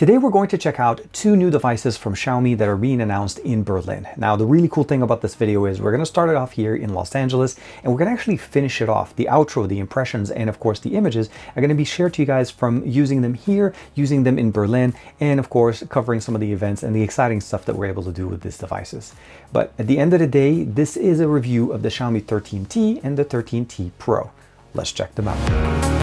Today we're going to check out two new devices from Xiaomi that are being announced in Berlin. Now the really cool thing about this video is we're going to start it off here in Los Angeles and we're going to actually finish it off. The outro, the impressions, and of course the images are going to be shared to you guys from using them here, using them in Berlin, and of course covering some of the events and the exciting stuff that we're able to do with these devices. But at the end of the day, this is a review of the Xiaomi 13T and the 13T Pro. Let's check them out.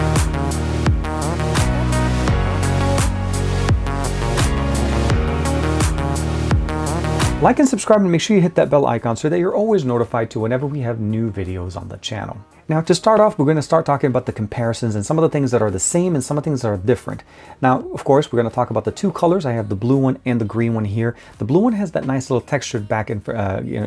Like and subscribe and make sure you hit that bell icon so that you're always notified to whenever we have new videos on the channel. Now to start off, we're going to start talking about the comparisons and some of the things that are the same and some of the things that are different. Now, of course, we're going to talk about the two colors. I have the blue one and the green one here. The blue one has that nice little textured back and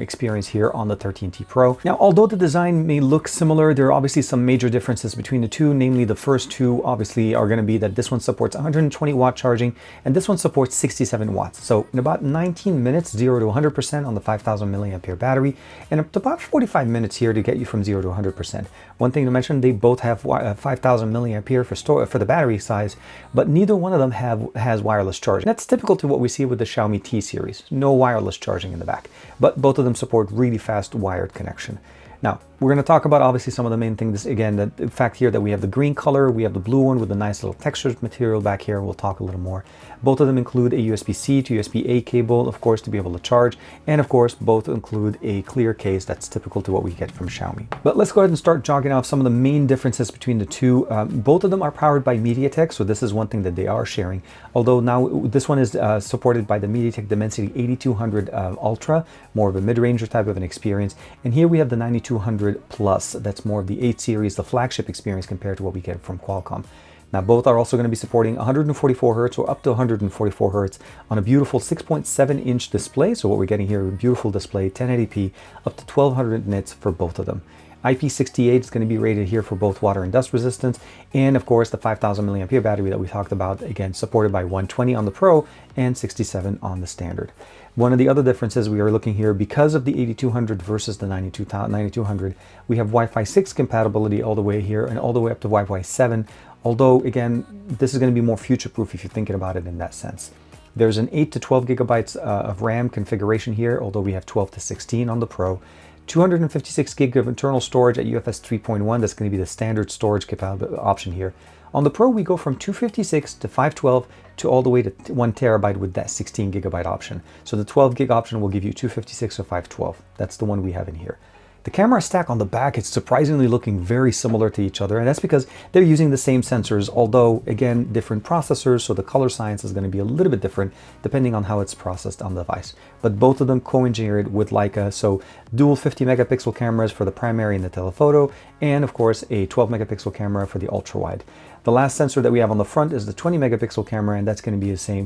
experience here on the 13T Pro. Now, although the design may look similar, there are obviously some major differences between the two. Namely, the first two obviously are going to be that this one supports 120 watt charging and this one supports 67 watts. So in about 19 minutes, 0 to 100% on the 5000 milliampere battery, and up to about 45 minutes here to get you from 0 to 100%. One thing to mention, they both have 5000 milliampere for the battery size, but neither one of them has wireless charging. That's typical to what we see with the Xiaomi T series. No wireless charging in the back, but both of them support really fast wired connection. Now, we're going to talk about obviously some of the main things. Again, the fact here that we have the green color, we have the blue one with a nice little textured material back here. We'll talk a little more. Both of them include a USB-C to USB-A cable, of course, to be able to charge. And of course, both include a clear case that's typical to what we get from Xiaomi. But let's go ahead and start jogging off some of the main differences between the two. Both of them are powered by MediaTek, so this is one thing that they are sharing. Although now this one is supported by the MediaTek Dimensity 8200 Ultra, more of a mid-ranger type of an experience. And here we have the 9200 Plus, that's more of the 8 series, the flagship experience compared to what we get from Qualcomm. Now both are also going to be supporting 144 Hz or up to 144 Hz on a beautiful 6.7 inch display. So what we're getting here, a beautiful display, 1080p, up to 1200 nits for both of them. IP68 is going to be rated here for both water and dust resistance, and of course the 5000 milliampere battery that we talked about, again supported by 120 on the Pro and 67 on the standard. One of the other differences we are looking here, because of the 8200 versus the 9200, we have Wi-Fi 6 compatibility all the way here and all the way up to Wi-Fi 7, although again this is going to be more future-proof if you're thinking about it in that sense. There's an 8 to 12 gigabytes of RAM configuration here, although we have 12 to 16 on the Pro. 256 gig of internal storage at UFS 3.1, that's going to be the standard storage option here. On the Pro, we go from 256 to 512 to all the way to 1 terabyte with that 16 gigabyte option. So the 12 gig option will give you 256 or 512. That's the one we have in here. The camera stack on the back is surprisingly looking very similar to each other, and that's because they're using the same sensors, although again different processors, so the color science is going to be a little bit different depending on how it's processed on the device. But both of them co-engineered with Leica, so dual 50 megapixel cameras for the primary and the telephoto, and of course a 12 megapixel camera for the ultra wide. The last sensor that we have on the front is the 20 megapixel camera, and that's going to be the same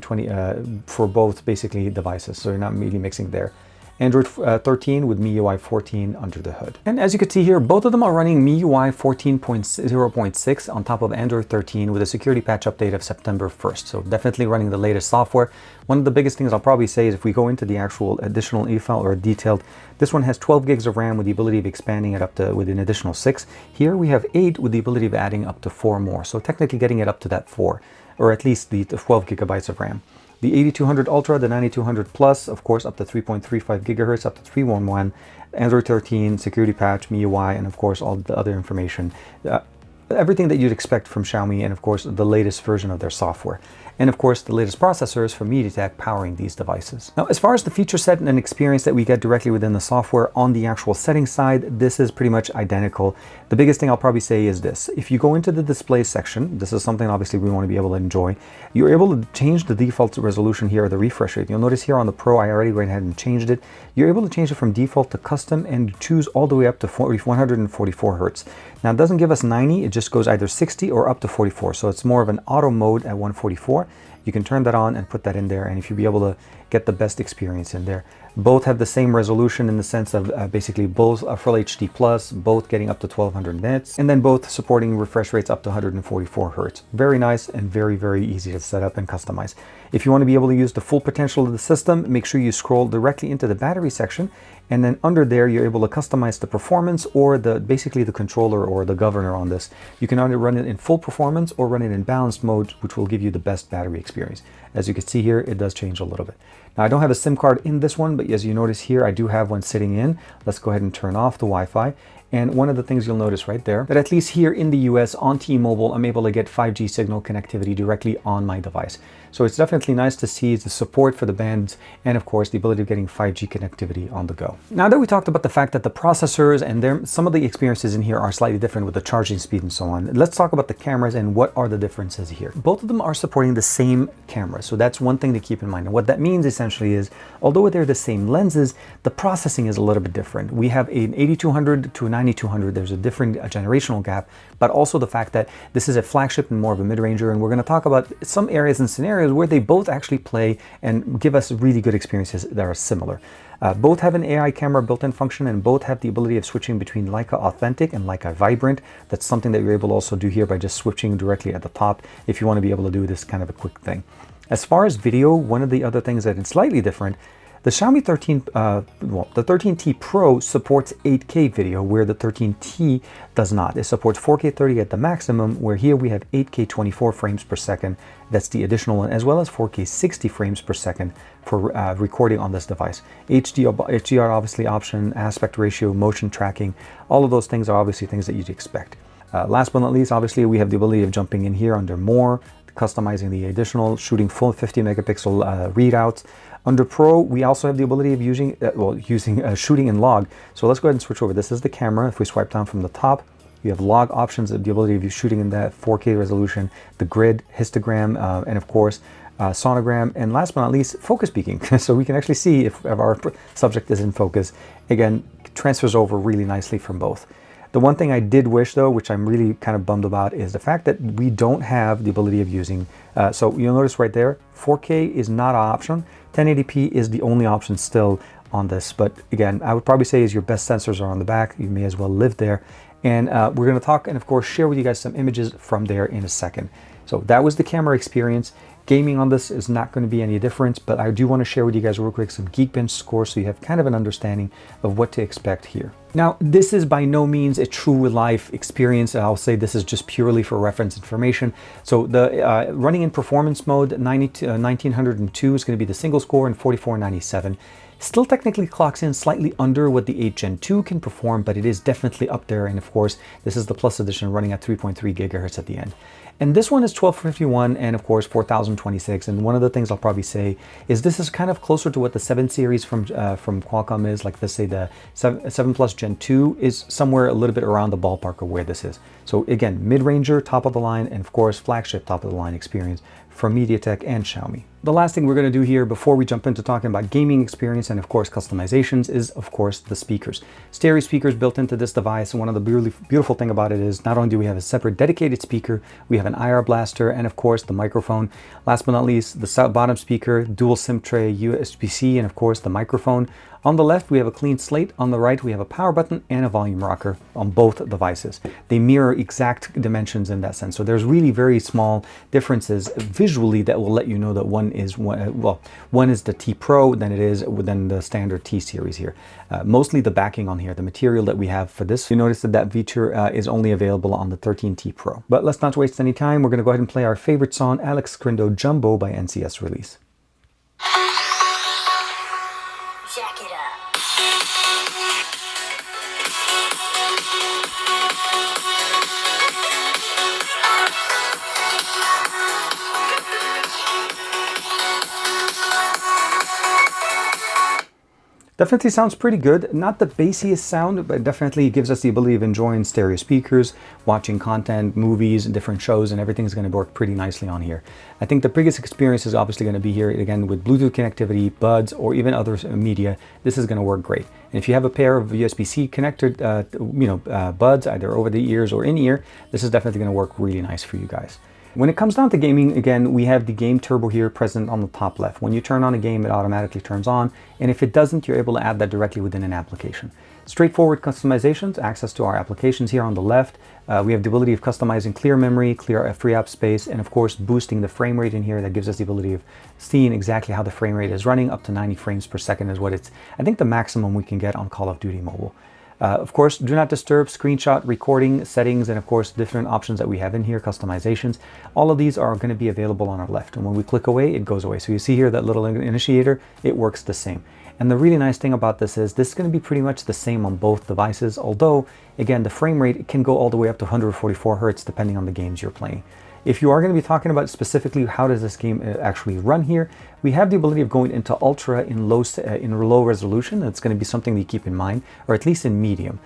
for both basically devices, so you're not really mixing there. Android 13 with MIUI 14 under the hood. And as you can see here, both of them are running MIUI 14.0.6 on top of Android 13 with a security patch update of September 1st. So definitely running the latest software. One of the biggest things I'll probably say is if we go into the actual additional e-file or detailed, this one has 12 gigs of RAM with the ability of expanding it up to with an additional 6. Here we have 8 with the ability of adding up to 4 more. So technically getting it up to that 4, or at least the 12 gigabytes of RAM. The 8200 Ultra, the 9200 Plus, of course, up to 3.35 gigahertz, up to 311, Android 13, security patch, MIUI, and of course all the other information. Everything that you'd expect from Xiaomi, and of course the latest version of their software. And of course the latest processors from MediaTek powering these devices. Now, as far as the feature set and experience that we get directly within the software on the actual settings side, this is pretty much identical. The biggest thing I'll probably say is this: if you go into the display section, this is something obviously we want to be able to enjoy. You're able to change the default resolution here, or the refresh rate. You'll notice here on the Pro, I already went ahead and changed it. You're able to change it from default to custom and choose all the way up to 144 Hertz. Now it doesn't give us 90, it just goes either 60 or up to 44. So it's more of an auto mode at 144. You can turn that on and put that in there, and if you'll be able to get the best experience in there. Both have the same resolution in the sense of basically both are Full HD Plus, both getting up to 1200 nits, and then both supporting refresh rates up to 144 Hz. Very nice and very, very easy to set up and customize. If you want to be able to use the full potential of the system, make sure you scroll directly into the battery section, and then under there you're able to customize the performance or basically the controller or the governor on this. You can either run it in full performance or run it in balanced mode, which will give you the best battery experience. As you can see here, it does change a little bit. Now, I don't have a SIM card in this one, but as you notice here, I do have one sitting in. Let's go ahead and turn off the Wi-Fi. And one of the things you'll notice right there, that at least here in the US on T-Mobile, I'm able to get 5G signal connectivity directly on my device. So it's definitely nice to see the support for the bands and of course the ability of getting 5G connectivity on the go. Now that we talked about the fact that the processors and some of the experiences in here are slightly different with the charging speed and so on, let's talk about the cameras and what are the differences here. Both of them are supporting the same camera, so that's one thing to keep in mind. And what that means essentially is, although they're the same lenses, the processing is a little bit different. We have an 8200 to a 9200, there's a different generational gap, but also the fact that this is a flagship and more of a mid-ranger, and we're going to talk about some areas and scenarios where they both actually play and give us really good experiences that are similar. Both have an AI camera built-in function, and both have the ability of switching between Leica Authentic and Leica Vibrant. That's something that you're able to also do here by just switching directly at the top if you want to be able to do this kind of a quick thing. As far as video, one of the other things that is slightly different, the Xiaomi 13T Pro supports 8K video, where the 13T does not. It supports 4K 30 at the maximum, where here we have 8K 24 frames per second. That's the additional one, as well as 4K 60 frames per second for recording on this device. HDR obviously option, aspect ratio, motion tracking, all of those things are obviously things that you'd expect. Last but not least, obviously we have the ability of jumping in here under more, customizing the additional, shooting full 50 megapixel readouts. Under Pro, we also have the ability of using shooting in log. So let's go ahead and switch over. This is the camera. If we swipe down from the top, you have log options, the ability of you shooting in that 4K resolution, the grid, histogram, and of course, sonogram, and last but not least, focus peaking. So we can actually see if our subject is in focus. Again, transfers over really nicely from both. The one thing I did wish though, which I'm really kind of bummed about, is the fact that we don't have the ability of using, so you'll notice right there, 4K is not an option. 1080p is the only option still on this, but again, I would probably say is your best sensors are on the back. You may as well live there. And we're going to talk and of course share with you guys some images from there in a second. So that was the camera experience. Gaming on this is not going to be any different, but I do want to share with you guys real quick some Geekbench scores so you have kind of an understanding of what to expect here. Now, this is by no means a true life experience. I'll say this is just purely for reference information. So the running in performance mode, 1902 is going to be the single score, and 4497. Still technically clocks in slightly under what the 8 Gen 2 can perform, but it is definitely up there. And of course, this is the Plus edition running at 3.3 gigahertz at the end. And this one is 1251 and of course 4026. And one of the things I'll probably say is this is kind of closer to what the 7 series from Qualcomm is. Like let's say the 7 Plus Gen 2 is somewhere a little bit around the ballpark of where this is. So again, mid-ranger, top of the line, and of course flagship top of the line experience from MediaTek and Xiaomi. The last thing we're going to do here before we jump into talking about gaming experience and of course customizations is of course the speakers. Stereo speakers built into this device. One of the beautiful thing about it is not only do we have a separate dedicated speaker, we have an IR blaster and of course the microphone. Last but not least, the bottom speaker, dual SIM tray, USB-C, and of course the microphone. On the left, we have a clean slate. On the right, we have a power button and a volume rocker on both devices. They mirror exact dimensions in that sense. So there's really very small differences visually that will let you know that one is the T Pro than the standard T series here. Mostly the backing on here, the material that we have for this, you notice that feature is only available on the 13T Pro. But let's not waste any time. We're going to go ahead and play our favorite song, Alex Crindo, Jumbo by NCS Release. Jack it up. Definitely sounds pretty good. Not the bassiest sound, but definitely gives us the ability of enjoying stereo speakers, watching content, movies, and different shows, and everything's going to work pretty nicely on here. I think the biggest experience is obviously going to be here, again, with Bluetooth connectivity, buds, or even other media. This is going to work great. And if you have a pair of USB-C connected, buds, either over the ears or in ear, this is definitely going to work really nice for you guys. When it comes down to gaming, again, we have the game turbo here present on the top left. When you turn on a game, it automatically turns on. And if it doesn't, you're able to add that directly within an application. Straightforward customizations, access to our applications here on the left. We have the ability of customizing clear memory, clear free app space, and of course, boosting the frame rate in here. That gives us the ability of seeing exactly how the frame rate is running. Up to 90 frames per second is what I think the maximum we can get on Call of Duty Mobile. Of course, do not disturb, screenshot, recording, settings, and of course, different options that we have in here, customizations. All of these are going to be available on our left. And when we click away, it goes away. So you see here that little initiator, it works the same. And the really nice thing about this is this is going to be pretty much the same on both devices. Although, again, the frame rate can go all the way up to 144 Hertz depending on the games you're playing. If you are going to be talking about specifically how does this game actually run here, we have the ability of going into ultra in low resolution. That's going to be something that you keep in mind, or at least in medium.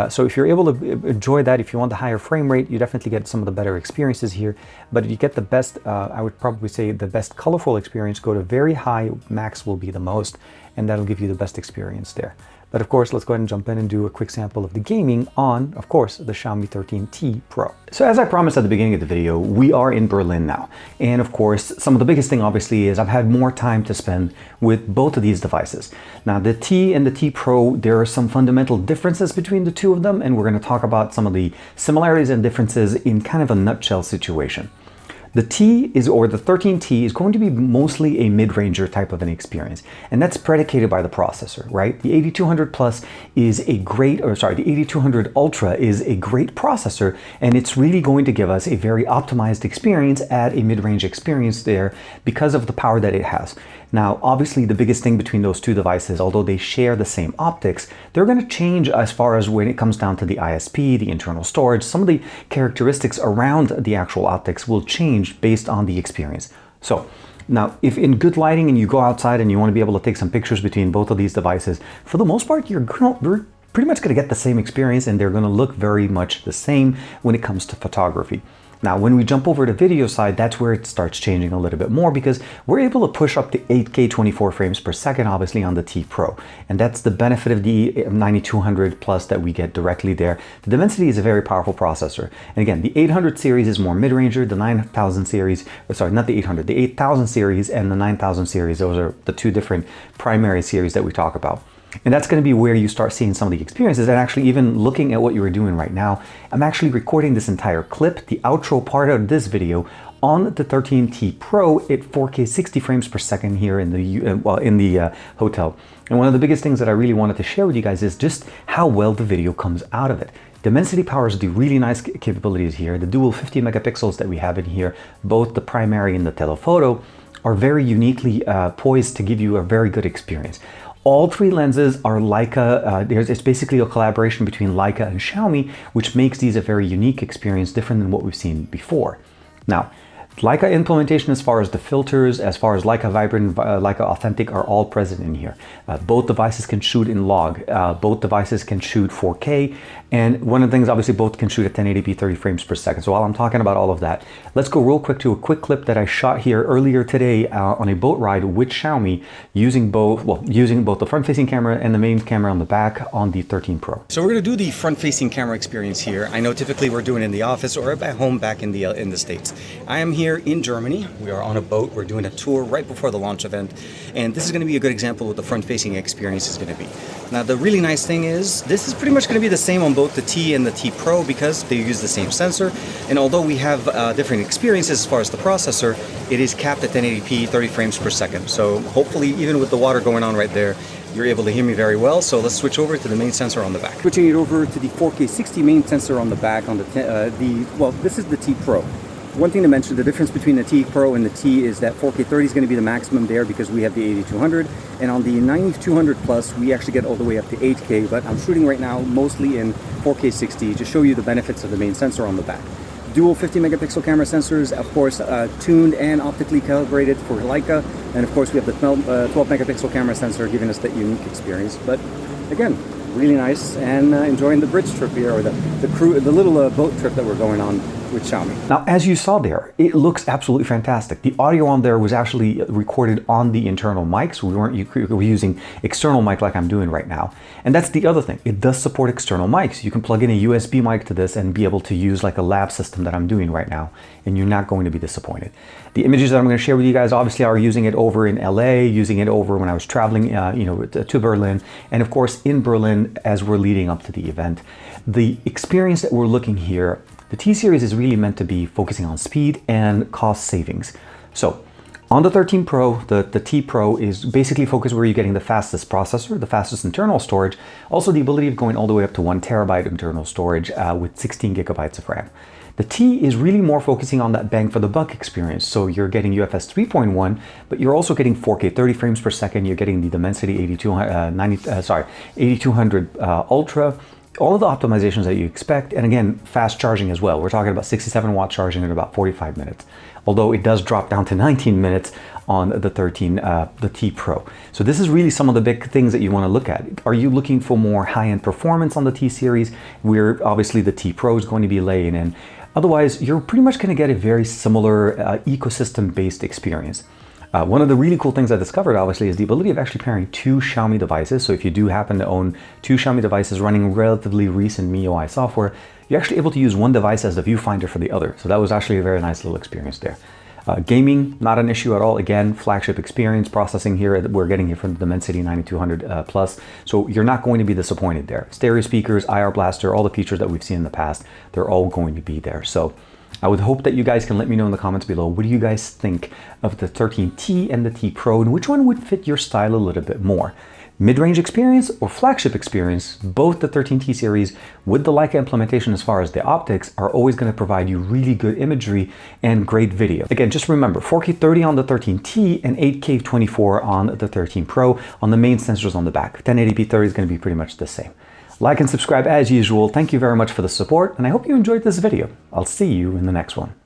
So if you're able to enjoy that, if you want the higher frame rate, you definitely get some of the better experiences here. But if you get the best, I would probably say the best colorful experience, go to very high, max will be the most, and that'll give you the best experience there. But of course, let's go ahead and jump in and do a quick sample of the gaming on, of course, the Xiaomi 13T Pro. So as I promised at the beginning of the video, we are in Berlin now. And of course, some of the biggest thing obviously is I've had more time to spend with both of these devices. Now the T and the T Pro, there are some fundamental differences between the two of them, and we're going to talk about some of the similarities and differences in kind of a nutshell situation. The T is, or the 13T is going to be mostly a mid-ranger type of an experience, and that's predicated by the processor, right? The 8200 Plus is a great, or sorry, the 8200 Ultra is a great processor, and it's really going to give us a very optimized experience at a mid-range experience there because of the power that it has. Now, obviously, the biggest thing between those two devices, although they share the same optics, they're going to change as far as when it comes down to the ISP, the internal storage. Some of the characteristics around the actual optics will change based on the experience. So now, if in good lighting and you go outside and you want to be able to take some pictures between both of these devices, for the most part, you're pretty much going to get the same experience, and they're going to look very much the same when it comes to photography. Now, when we jump over to video side, that's where it starts changing a little bit more, because we're able to push up to 8K 24 frames per second, obviously on the T Pro. And that's the benefit of the 9200 Plus that we get directly there. The Dimensity is a very powerful processor. And again, the 800 series is more mid-ranger, the 9000 series, sorry, not the 800, the 8000 series and the 9000 series, those are the two different primary series that we talk about. And that's going to be where you start seeing some of the experiences. And actually, even looking at what you were doing right now, I'm actually recording this entire clip, the outro part of this video, on the 13T Pro at 4K 60 frames per second here in the hotel. And one of the biggest things that I really wanted to share with you guys is just how well the video comes out of it. Dimensity powers do really nice capabilities here. The dual 50 megapixels that we have in here, both the primary and the telephoto, are very uniquely poised to give you a very good experience. All three lenses are Leica. It's basically a collaboration between Leica and Xiaomi, which makes these a very unique experience, different than what we've seen before. Now, Leica implementation as far as the filters, as far as Leica Vibrant, Leica Authentic are all present in here. Both devices can shoot in log. Both devices can shoot 4K. And one of the things, obviously, both can shoot at 1080p 30 frames per second. So while I'm talking about all of that, let's go real quick to a quick clip that I shot here earlier today on a boat ride with Xiaomi using both the front-facing camera and the main camera on the back on the 13 Pro. So we're going to do the front-facing camera experience here. I know typically we're doing it in the office or at home back in the States. I am here in Germany. We are on a boat. We're doing a tour right before the launch event. And this is going to be a good example of what the front-facing experience is going to be. Now, the really nice thing is this is pretty much going to be the same on both the T and the T Pro because they use the same sensor. And although we have different experiences as far as the processor, it is capped at 1080p 30 frames per second. So hopefully, even with the water going on right there, you're able to hear me very well. So let's switch over to the main sensor on the back. Switching it over to the 4K 60 main sensor on the back on this is the T Pro. One thing to mention, the difference between the T Pro and the T is that 4K 30 is going to be the maximum there because we have the 8200, and on the 9200 Plus we actually get all the way up to 8K, but I'm shooting right now mostly in 4K 60 to show you the benefits of the main sensor on the back. Dual 50 megapixel camera sensors, of course, tuned and optically calibrated for Leica, and of course we have the 12 megapixel camera sensor giving us that unique experience. But again, really nice, and enjoying the bridge trip here, or the little boat trip that we're going on with Xiaomi. Now, as you saw there, it looks absolutely fantastic. The audio on there was actually recorded on the internal mics. We were using external mic like I'm doing right now. And that's the other thing. It does support external mics. You can plug in a USB mic to this and be able to use like a lab system that I'm doing right now, and you're not going to be disappointed. The images that I'm going to share with you guys obviously are using it over in LA, using it over when I was traveling to Berlin, and of course in Berlin as we're leading up to the event. The experience that we're looking here, the T series is really meant to be focusing on speed and cost savings. So On the 13 Pro, the T Pro is basically focused where you're getting the fastest processor, the fastest internal storage, also the ability of going all the way up to 1 terabyte internal storage with 16 gigabytes of RAM. The T is really more focusing on that bang for the buck experience. So you're getting UFS 3.1, but you're also getting 4K 30 frames per second. You're getting the Dimensity 8200 Ultra, all of the optimizations that you expect. And again, fast charging as well. We're talking about 67 watt charging in about 45 minutes. Although it does drop down to 19 minutes on the T Pro. So this is really some of the big things that you want to look at. Are you looking for more high-end performance on the T series? Where obviously the T Pro is going to be laying in. Otherwise, you're pretty much going to get a very similar ecosystem-based experience. One of the really cool things I discovered, obviously, is the ability of actually pairing 2 Xiaomi devices. So if you do happen to own 2 Xiaomi devices running relatively recent MIUI software, you're actually able to use one device as the viewfinder for the other. So that was actually a very nice little experience there. Gaming, not an issue at all. Again, flagship experience processing here that we're getting here from the Dimensity 9200 Plus. So you're not going to be disappointed there. Stereo speakers, IR blaster, all the features that we've seen in the past, they're all going to be there. So I would hope that you guys can let me know in the comments below, what do you guys think of the 13T and the T Pro, and which one would fit your style a little bit more? Mid-range experience or flagship experience? Both the 13T series with the Leica implementation as far as the optics are always going to provide you really good imagery and great video. Again, just remember 4K 30 on the 13T and 8K 24 on the 13 Pro on the main sensors on the back. 1080p 30 is going to be pretty much the same. Like and subscribe as usual. Thank you very much for the support, and I hope you enjoyed this video. I'll see you in the next one.